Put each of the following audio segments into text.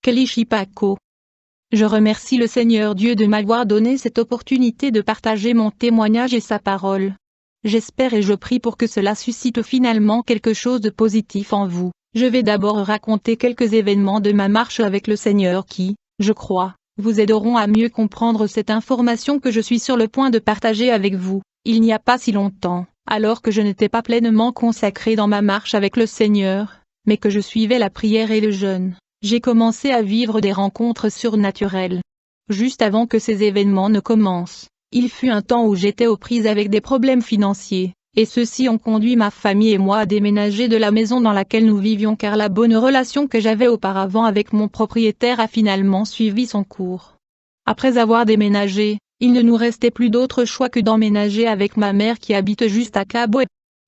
Kalishi Paco. Je remercie le Seigneur Dieu de m'avoir donné cette opportunité de partager mon témoignage et sa parole. J'espère et je prie pour que cela suscite finalement quelque chose de positif en vous. Je vais d'abord raconter quelques événements de ma marche avec le Seigneur qui, je crois, vous aideront à mieux comprendre cette information que je suis sur le point de partager avec vous. Il n'y a pas si longtemps, alors que je n'étais pas pleinement consacré dans ma marche avec le Seigneur, mais que je suivais la prière et le jeûne, j'ai commencé à vivre des rencontres surnaturelles. Juste avant que ces événements ne commencent, il fut un temps où j'étais aux prises avec des problèmes financiers, et ceux-ci ont conduit ma famille et moi à déménager de la maison dans laquelle nous vivions car la bonne relation que j'avais auparavant avec mon propriétaire a finalement suivi son cours. Après avoir déménagé, il ne nous restait plus d'autre choix que d'emménager avec ma mère qui habite juste à Cabo.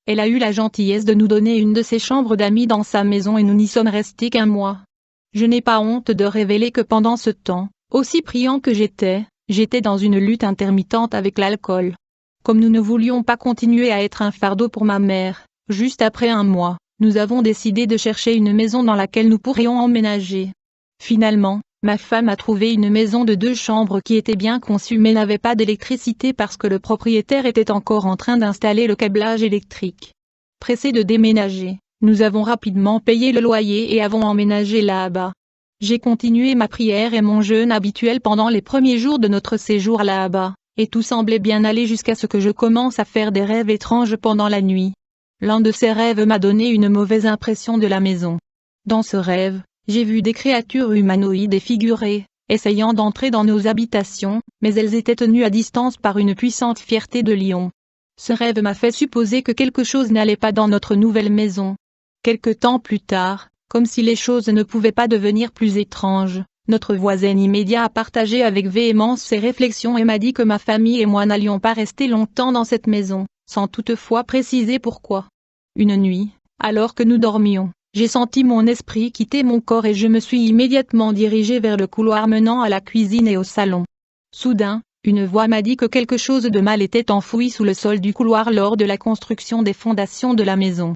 Elle a eu la gentillesse de nous donner une de ses chambres d'amis dans sa maison et nous n'y sommes restés qu'1 mois. Je n'ai pas honte de révéler que pendant ce temps, aussi priant que j'étais dans une lutte intermittente avec l'alcool. Comme nous ne voulions pas continuer à être un fardeau pour ma mère, juste après 1 mois, nous avons décidé de chercher une maison dans laquelle nous pourrions emménager. Finalement, ma femme a trouvé une maison de 2 chambres qui était bien conçue mais n'avait pas d'électricité parce que le propriétaire était encore en train d'installer le câblage électrique. Pressés de déménager, nous avons rapidement payé le loyer et avons emménagé là-bas. J'ai continué ma prière et mon jeûne habituel pendant les premiers jours de notre séjour là-bas, et tout semblait bien aller jusqu'à ce que je commence à faire des rêves étranges pendant la nuit. L'un de ces rêves m'a donné une mauvaise impression de la maison. Dans ce rêve, j'ai vu des créatures humanoïdes et figurées, essayant d'entrer dans nos habitations, mais elles étaient tenues à distance par une puissante fierté de lion. Ce rêve m'a fait supposer que quelque chose n'allait pas dans notre nouvelle maison. Quelque temps plus tard, comme si les choses ne pouvaient pas devenir plus étranges, notre voisin immédiat a partagé avec véhémence ses réflexions et m'a dit que ma famille et moi n'allions pas rester longtemps dans cette maison, sans toutefois préciser pourquoi. Une nuit, alors que nous dormions, j'ai senti mon esprit quitter mon corps et je me suis immédiatement dirigé vers le couloir menant à la cuisine et au salon. Soudain, une voix m'a dit que quelque chose de mal était enfoui sous le sol du couloir lors de la construction des fondations de la maison.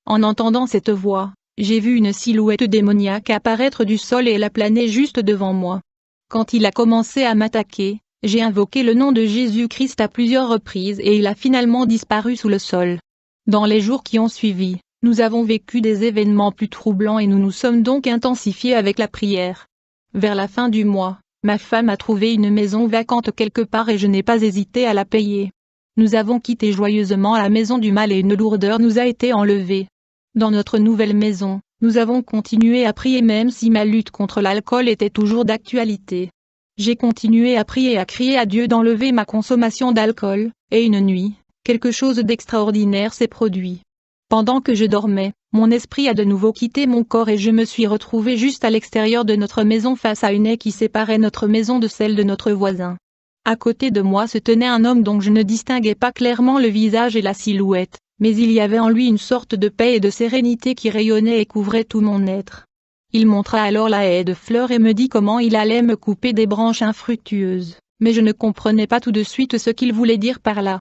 En entendant cette voix, j'ai vu une silhouette démoniaque apparaître du sol et elle a plané juste devant moi. Quand il a commencé à m'attaquer, j'ai invoqué le nom de Jésus-Christ à plusieurs reprises et il a finalement disparu sous le sol. Dans les jours qui ont suivi, nous avons vécu des événements plus troublants et nous nous sommes donc intensifiés avec la prière. Vers la fin du mois, ma femme a trouvé une maison vacante quelque part et je n'ai pas hésité à la payer. Nous avons quitté joyeusement la maison du mal et une lourdeur nous a été enlevée. Dans notre nouvelle maison, nous avons continué à prier même si ma lutte contre l'alcool était toujours d'actualité. J'ai continué à prier et à crier à Dieu d'enlever ma consommation d'alcool, et une nuit, quelque chose d'extraordinaire s'est produit. Pendant que je dormais, mon esprit a de nouveau quitté mon corps et je me suis retrouvé juste à l'extérieur de notre maison face à une haie qui séparait notre maison de celle de notre voisin. À côté de moi se tenait un homme dont je ne distinguais pas clairement le visage et la silhouette, mais il y avait en lui une sorte de paix et de sérénité qui rayonnait et couvrait tout mon être. Il montra alors la haie de fleurs et me dit comment il allait me couper des branches infructueuses, mais je ne comprenais pas tout de suite ce qu'il voulait dire par là.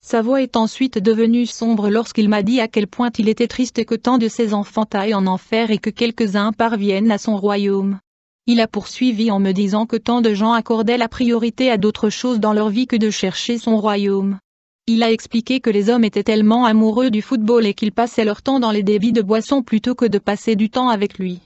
Sa voix est ensuite devenue sombre lorsqu'il m'a dit à quel point il était triste que tant de ses enfants aillent en enfer et que quelques-uns parviennent à son royaume. Il a poursuivi en me disant que tant de gens accordaient la priorité à d'autres choses dans leur vie que de chercher son royaume. Il a expliqué que les hommes étaient tellement amoureux du football et qu'ils passaient leur temps dans les débits de boissons plutôt que de passer du temps avec lui.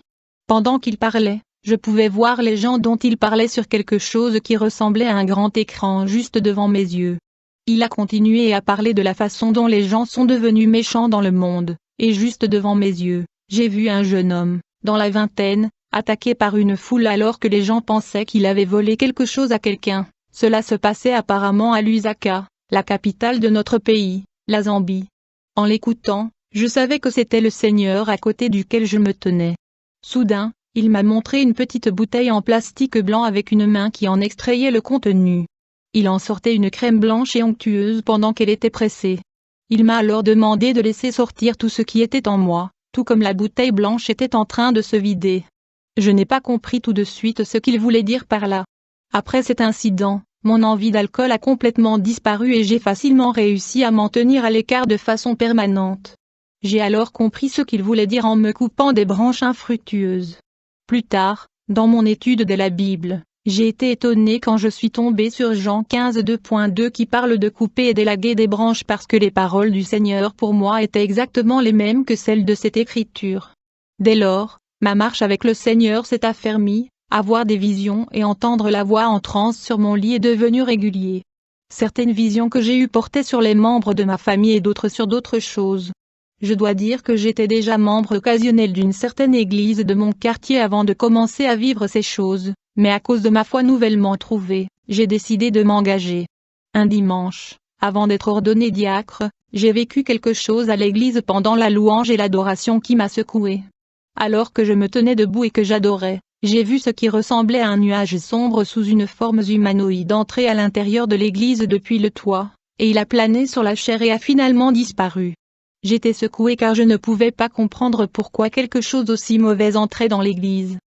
Pendant qu'il parlait, je pouvais voir les gens dont il parlait sur quelque chose qui ressemblait à un grand écran juste devant mes yeux. Il a continué à parler de la façon dont les gens sont devenus méchants dans le monde, et juste devant mes yeux, j'ai vu un jeune homme, dans la vingtaine, attaqué par une foule alors que les gens pensaient qu'il avait volé quelque chose à quelqu'un. Cela se passait apparemment à Lusaka, la capitale de notre pays, la Zambie. En l'écoutant, je savais que c'était le Seigneur à côté duquel je me tenais. Soudain, il m'a montré une petite bouteille en plastique blanc avec une main qui en extrayait le contenu. Il en sortait une crème blanche et onctueuse pendant qu'elle était pressée. Il m'a alors demandé de laisser sortir tout ce qui était en moi, tout comme la bouteille blanche était en train de se vider. Je n'ai pas compris tout de suite ce qu'il voulait dire par là. Après cet incident, mon envie d'alcool a complètement disparu et j'ai facilement réussi à m'en tenir à l'écart de façon permanente. J'ai alors compris ce qu'il voulait dire en me coupant des branches infructueuses. Plus tard, Dans mon étude de la Bible, j'ai été étonné quand je suis tombé sur Jean 15 2.2 qui parle de couper et d'élaguer des branches parce que les paroles du Seigneur pour moi étaient exactement les mêmes que celles de cette écriture. Dès lors, ma marche avec le Seigneur s'est affermie, avoir des visions et entendre la voix en transe sur mon lit est devenu régulier. Certaines visions que j'ai eues portaient sur les membres de ma famille et d'autres sur d'autres choses. Je dois dire que j'étais déjà membre occasionnel d'une certaine église de mon quartier avant de commencer à vivre ces choses, mais à cause de ma foi nouvellement trouvée, j'ai décidé de m'engager. Un dimanche, avant d'être ordonné diacre, j'ai vécu quelque chose à l'église pendant la louange et l'adoration qui m'a secoué. Alors que je me tenais debout et que j'adorais, j'ai vu ce qui ressemblait à un nuage sombre sous une forme humanoïde entrer à l'intérieur de l'église depuis le toit, et il a plané sur la chair et a finalement disparu. J'étais secoué car je ne pouvais pas comprendre pourquoi quelque chose d'aussi mauvais entrait dans l'église.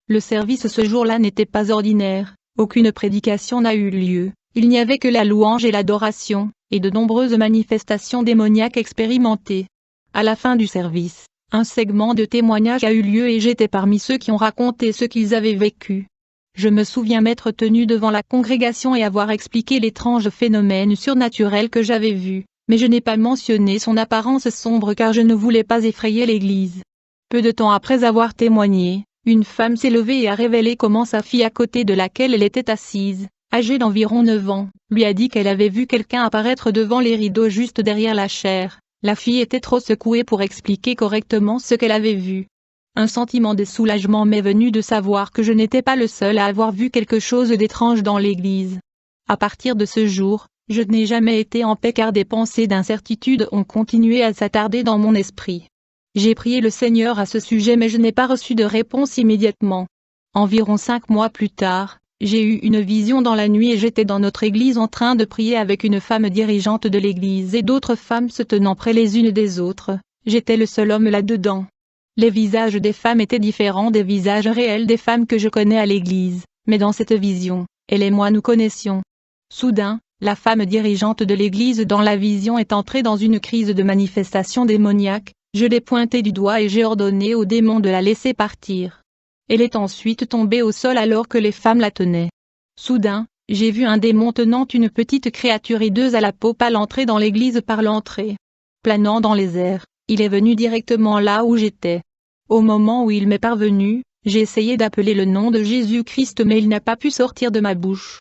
Le service ce jour-là n'était pas ordinaire, aucune prédication n'a eu lieu, il n'y avait que la louange et l'adoration, et de nombreuses manifestations démoniaques expérimentées. À la fin du service, un segment de témoignage a eu lieu et j'étais parmi ceux qui ont raconté ce qu'ils avaient vécu. Je me souviens m'être tenu devant la congrégation et avoir expliqué l'étrange phénomène surnaturel que j'avais vu, mais je n'ai pas mentionné son apparence sombre car je ne voulais pas effrayer l'église. Peu de temps après avoir témoigné, une femme s'est levée et a révélé comment sa fille à côté de laquelle elle était assise, âgée d'environ 9 ans, lui a dit qu'elle avait vu quelqu'un apparaître devant les rideaux juste derrière la chaire. La fille était trop secouée pour expliquer correctement ce qu'elle avait vu. Un sentiment de soulagement m'est venu de savoir que je n'étais pas le seul à avoir vu quelque chose d'étrange dans l'église. À partir de ce jour, je n'ai jamais été en paix car des pensées d'incertitude ont continué à s'attarder dans mon esprit. J'ai prié le Seigneur à ce sujet mais je n'ai pas reçu de réponse immédiatement. Environ 5 mois plus tard, j'ai eu une vision dans la nuit et j'étais dans notre église en train de prier avec une femme dirigeante de l'église et d'autres femmes se tenant près les unes des autres. J'étais le seul homme là-dedans. Les visages des femmes étaient différents des visages réels des femmes que je connais à l'église, mais dans cette vision, elle et moi nous connaissions. Soudain, la femme dirigeante de l'église dans la vision est entrée dans une crise de manifestation démoniaque, je l'ai pointée du doigt et j'ai ordonné au démon de la laisser partir. Elle est ensuite tombée au sol alors que les femmes la tenaient. Soudain, j'ai vu un démon tenant une petite créature hideuse à la peau pâle entrer dans l'église par l'entrée. Planant dans les airs, il est venu directement là où j'étais. Au moment où il m'est parvenu, j'ai essayé d'appeler le nom de Jésus-Christ mais il n'a pas pu sortir de ma bouche.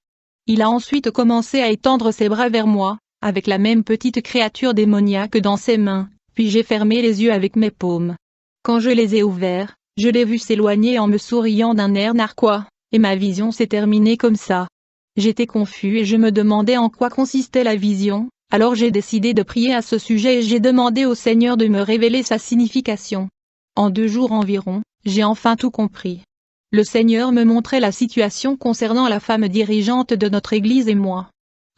Il a ensuite commencé à étendre ses bras vers moi, avec la même petite créature démoniaque dans ses mains, puis j'ai fermé les yeux avec mes paumes. Quand je les ai ouverts, je l'ai vu s'éloigner en me souriant d'un air narquois, et ma vision s'est terminée comme ça. J'étais confus et je me demandais en quoi consistait la vision, alors j'ai décidé de prier à ce sujet et j'ai demandé au Seigneur de me révéler sa signification. En 2 jours environ, j'ai enfin tout compris. Le Seigneur me montrait la situation concernant la femme dirigeante de notre Église et moi.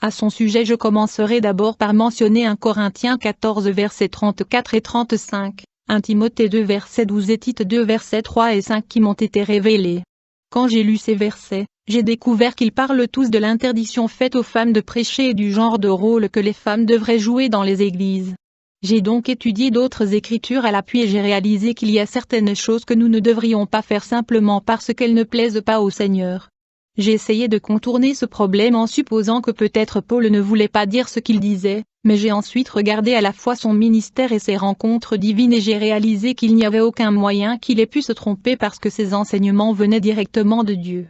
À son sujet je commencerai d'abord par mentionner 1 Corinthiens 14 versets 34 et 35, 1 Timothée 2 versets 12 et Tite 2 versets 3 et 5 qui m'ont été révélés. Quand j'ai lu ces versets, j'ai découvert qu'ils parlent tous de l'interdiction faite aux femmes de prêcher et du genre de rôle que les femmes devraient jouer dans les églises. J'ai donc étudié d'autres écritures à l'appui et j'ai réalisé qu'il y a certaines choses que nous ne devrions pas faire simplement parce qu'elles ne plaisent pas au Seigneur. J'ai essayé de contourner ce problème en supposant que peut-être Paul ne voulait pas dire ce qu'il disait, mais j'ai ensuite regardé à la fois son ministère et ses rencontres divines et j'ai réalisé qu'il n'y avait aucun moyen qu'il ait pu se tromper parce que ses enseignements venaient directement de Dieu.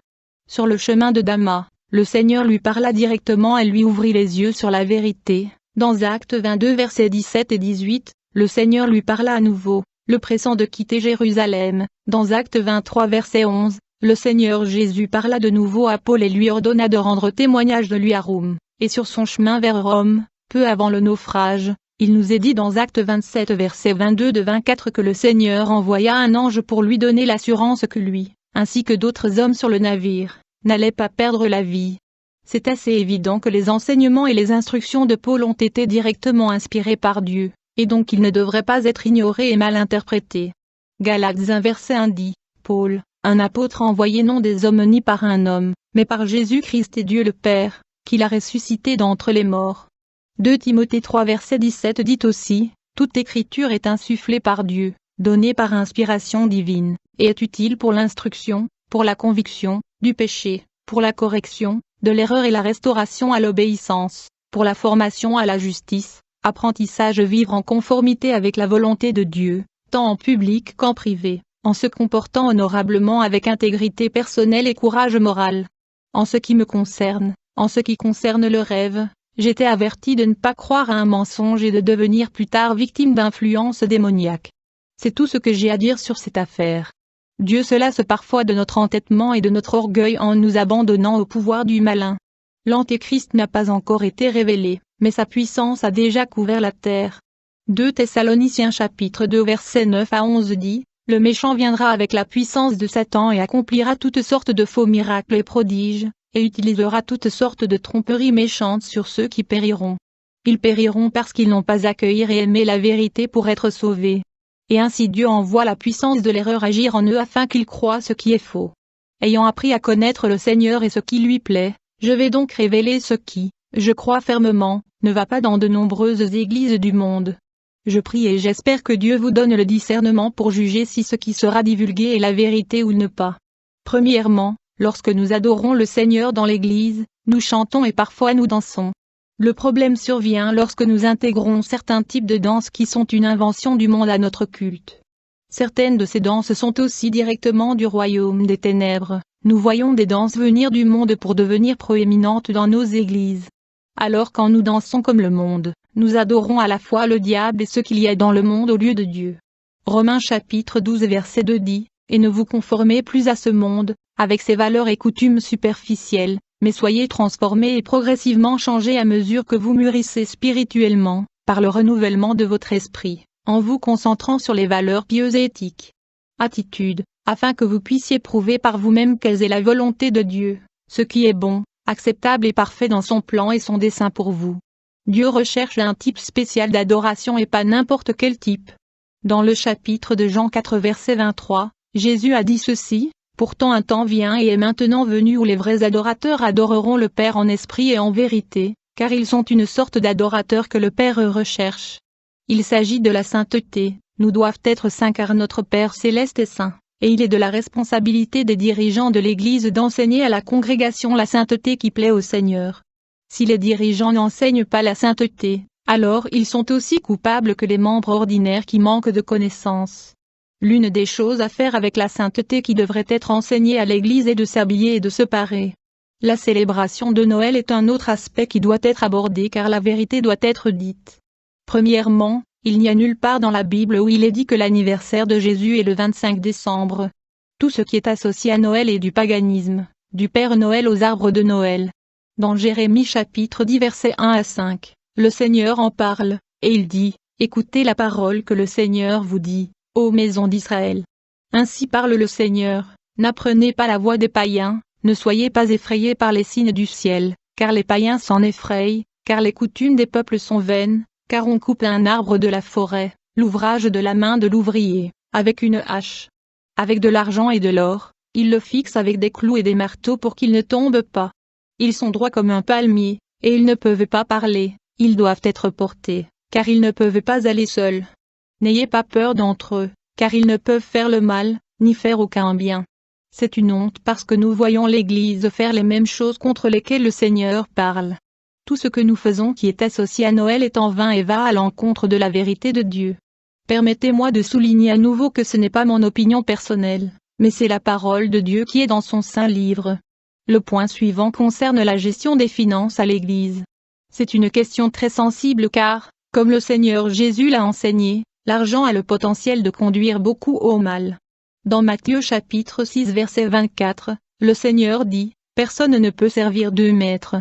Sur le chemin de Damas, le Seigneur lui parla directement et lui ouvrit les yeux sur la vérité. Dans Actes 22 versets 17 et 18, le Seigneur lui parla à nouveau, le pressant de quitter Jérusalem. Dans Actes 23 verset 11, le Seigneur Jésus parla de nouveau à Paul et lui ordonna de rendre témoignage de lui à Rome, et sur son chemin vers Rome, peu avant le naufrage, il nous est dit dans Actes 27 verset 22-24 que le Seigneur envoya un ange pour lui donner l'assurance que lui, ainsi que d'autres hommes sur le navire, n'allaient pas perdre la vie. C'est assez évident que les enseignements et les instructions de Paul ont été directement inspirés par Dieu, et donc ils ne devraient pas être ignorés et mal interprétés. Galates 1 verset 1 dit, Paul, un apôtre envoyé non des hommes ni par un homme, mais par Jésus-Christ et Dieu le Père, qui l'a ressuscité d'entre les morts. 2 Timothée 3 verset 17 dit aussi, toute écriture est insufflée par Dieu, donnée par inspiration divine, et est utile pour l'instruction, pour la conviction du péché, pour la correction de l'erreur et la restauration à l'obéissance, pour la formation à la justice, apprentissage vivre en conformité avec la volonté de Dieu, tant en public qu'en privé, en se comportant honorablement avec intégrité personnelle et courage moral. En ce qui me concerne, en ce qui concerne le rêve, j'étais averti de ne pas croire à un mensonge et de devenir plus tard victime d'influences démoniaques. C'est tout ce que j'ai à dire sur cette affaire. Dieu se lasse parfois de notre entêtement et de notre orgueil en nous abandonnant au pouvoir du malin. L'Antéchrist n'a pas encore été révélé, mais sa puissance a déjà couvert la terre. 2 Thessaloniciens chapitre 2 versets 9 à 11 dit, « Le méchant viendra avec la puissance de Satan et accomplira toutes sortes de faux miracles et prodiges, et utilisera toutes sortes de tromperies méchantes sur ceux qui périront. Ils périront parce qu'ils n'ont pas accueilli et aimé la vérité pour être sauvés. Et ainsi Dieu envoie la puissance de l'erreur agir en eux afin qu'ils croient ce qui est faux. Ayant appris à connaître le Seigneur et ce qui lui plaît, je vais donc révéler ce qui, je crois fermement, ne va pas dans de nombreuses églises du monde. Je prie et j'espère que Dieu vous donne le discernement pour juger si ce qui sera divulgué est la vérité ou ne pas. Premièrement, lorsque nous adorons le Seigneur dans l'église, nous chantons et parfois nous dansons. Le problème survient lorsque nous intégrons certains types de danses qui sont une invention du monde à notre culte. Certaines de ces danses sont aussi directement du royaume des ténèbres. Nous voyons des danses venir du monde pour devenir proéminentes dans nos églises. Alors quand nous dansons comme le monde, nous adorons à la fois le diable et ce qu'il y a dans le monde au lieu de Dieu. Romains chapitre 12 verset 2 dit, « Et ne vous conformez plus à ce monde, avec ses valeurs et coutumes superficielles, mais soyez transformés et progressivement changés à mesure que vous mûrissez spirituellement, par le renouvellement de votre esprit, en vous concentrant sur les valeurs pieuses et éthiques. Attitude, afin que vous puissiez prouver par vous-même quelle est la volonté de Dieu, ce qui est bon, acceptable et parfait dans son plan et son dessein pour vous. Dieu recherche un type spécial d'adoration et pas n'importe quel type. Dans le chapitre de Jean 4 verset 23, Jésus a dit ceci, « Pourtant un temps vient et est maintenant venu où les vrais adorateurs adoreront le Père en esprit et en vérité, car ils sont une sorte d'adorateurs que le Père recherche. » Il s'agit de la sainteté, nous doivent être saints car notre Père céleste est saint, et il est de la responsabilité des dirigeants de l'Église d'enseigner à la congrégation la sainteté qui plaît au Seigneur. Si les dirigeants n'enseignent pas la sainteté, alors ils sont aussi coupables que les membres ordinaires qui manquent de connaissances. L'une des choses à faire avec la sainteté qui devrait être enseignée à l'Église est de s'habiller et de se parer. La célébration de Noël est un autre aspect qui doit être abordé car la vérité doit être dite. Premièrement, il n'y a nulle part dans la Bible où il est dit que l'anniversaire de Jésus est le 25 décembre. Tout ce qui est associé à Noël est du paganisme, du Père Noël aux arbres de Noël. Dans Jérémie chapitre 10 versets 1 à 5, le Seigneur en parle, et il dit, « Écoutez la parole que le Seigneur vous dit, ô maison d'Israël. Ainsi parle le Seigneur, n'apprenez pas la voie des païens, ne soyez pas effrayés par les signes du ciel, car les païens s'en effrayent, car les coutumes des peuples sont vaines, car on coupe un arbre de la forêt, l'ouvrage de la main de l'ouvrier, avec une hache. Avec de l'argent et de l'or, ils le fixent avec des clous et des marteaux pour qu'il ne tombe pas. Ils sont droits comme un palmier, et ils ne peuvent pas parler, ils doivent être portés, car ils ne peuvent pas aller seuls. N'ayez pas peur d'entre eux, car ils ne peuvent faire le mal, ni faire aucun bien. C'est une honte parce que nous voyons l'Église faire les mêmes choses contre lesquelles le Seigneur parle. Tout ce que nous faisons qui est associé à Noël est en vain et va à l'encontre de la vérité de Dieu. Permettez-moi de souligner à nouveau que ce n'est pas mon opinion personnelle, mais c'est la parole de Dieu qui est dans son saint livre. Le point suivant concerne la gestion des finances à l'Église. C'est une question très sensible car, comme le Seigneur Jésus l'a enseigné, l'argent a le potentiel de conduire beaucoup au mal. Dans Matthieu chapitre 6 verset 24, le Seigneur dit, « Personne ne peut servir deux maîtres.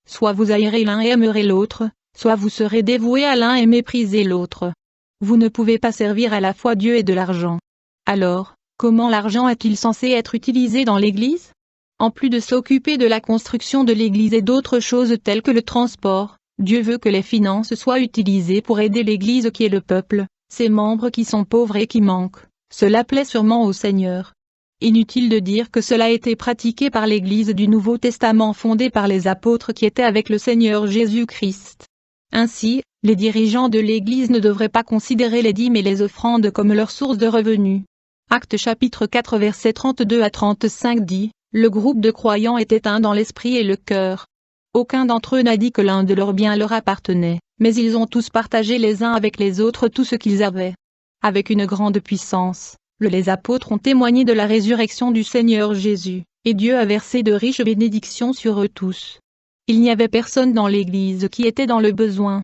Soit vous haïrez l'un et aimerez l'autre, soit vous serez dévoués à l'un et méprisez l'autre. Vous ne pouvez pas servir à la fois Dieu et de l'argent. » Alors, comment l'argent est-il censé être utilisé dans l'Église? En plus de s'occuper de la construction de l'Église et d'autres choses telles que le transport, Dieu veut que les finances soient utilisées pour aider l'Église qui est le peuple, ses membres qui sont pauvres et qui manquent. Cela plaît sûrement au Seigneur. Inutile de dire que cela a été pratiqué par l'Église du Nouveau Testament fondée par les apôtres qui étaient avec le Seigneur Jésus-Christ. Ainsi, les dirigeants de l'Église ne devraient pas considérer les dîmes et les offrandes comme leur source de revenus. Actes chapitre 4 versets 32 à 35 dit, le groupe de croyants était un dans l'esprit et le cœur. Aucun d'entre eux n'a dit que l'un de leurs biens leur appartenait, mais ils ont tous partagé les uns avec les autres tout ce qu'ils avaient. Avec une grande puissance, les apôtres ont témoigné de la résurrection du Seigneur Jésus, et Dieu a versé de riches bénédictions sur eux tous. Il n'y avait personne dans l'Église qui était dans le besoin.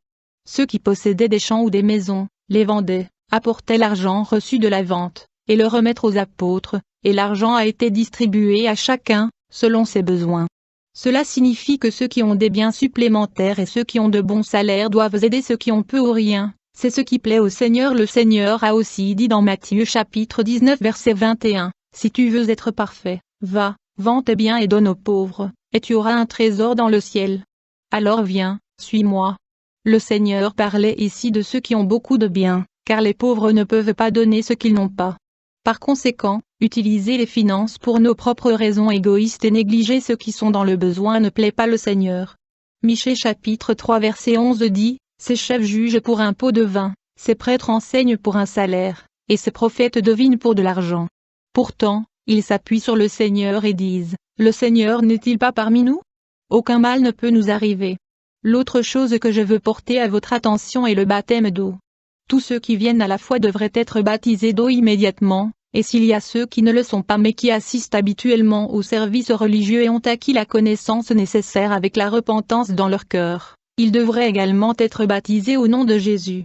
Ceux qui possédaient des champs ou des maisons, les vendaient, apportaient l'argent reçu de la vente, et le remettre aux apôtres, et l'argent a été distribué à chacun, selon ses besoins. Cela signifie que ceux qui ont des biens supplémentaires et ceux qui ont de bons salaires doivent aider ceux qui ont peu ou rien. C'est ce qui plaît au Seigneur. Le Seigneur a aussi dit dans Matthieu chapitre 19 verset 21, « Si tu veux être parfait, va, vends tes biens et donne aux pauvres, et tu auras un trésor dans le ciel. Alors viens, suis-moi. » Le Seigneur parlait ici de ceux qui ont beaucoup de biens, car les pauvres ne peuvent pas donner ce qu'ils n'ont pas. Par conséquent, utiliser les finances pour nos propres raisons égoïstes et négliger ceux qui sont dans le besoin ne plaît pas le Seigneur. Michée chapitre 3 verset 11 dit, « Ces chefs jugent pour un pot de vin, ces prêtres enseignent pour un salaire, et ces prophètes devinent pour de l'argent. Pourtant, ils s'appuient sur le Seigneur et disent, « Le Seigneur n'est-il pas parmi nous? Aucun mal ne peut nous arriver. » L'autre chose que je veux porter à votre attention est le baptême d'eau. Tous ceux qui viennent à la foi devraient être baptisés d'eau immédiatement, et s'il y a ceux qui ne le sont pas mais qui assistent habituellement au service religieux et ont acquis la connaissance nécessaire avec la repentance dans leur cœur, ils devraient également être baptisés au nom de Jésus.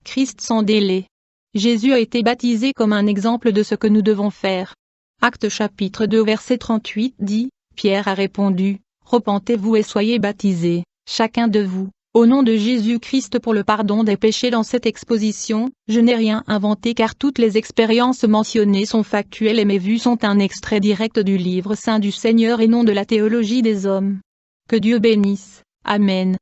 Christ sans délai. Jésus a été baptisé comme un exemple de ce que nous devons faire. Actes chapitre 2 verset 38 dit, Pierre a répondu, « Repentez-vous et soyez baptisés, chacun de vous, au nom de Jésus-Christ pour le pardon des péchés. » Dans cette exposition, je n'ai rien inventé car toutes les expériences mentionnées sont factuelles et mes vues sont un extrait direct du livre saint du Seigneur et non de la théologie des hommes. Que Dieu bénisse. Amen.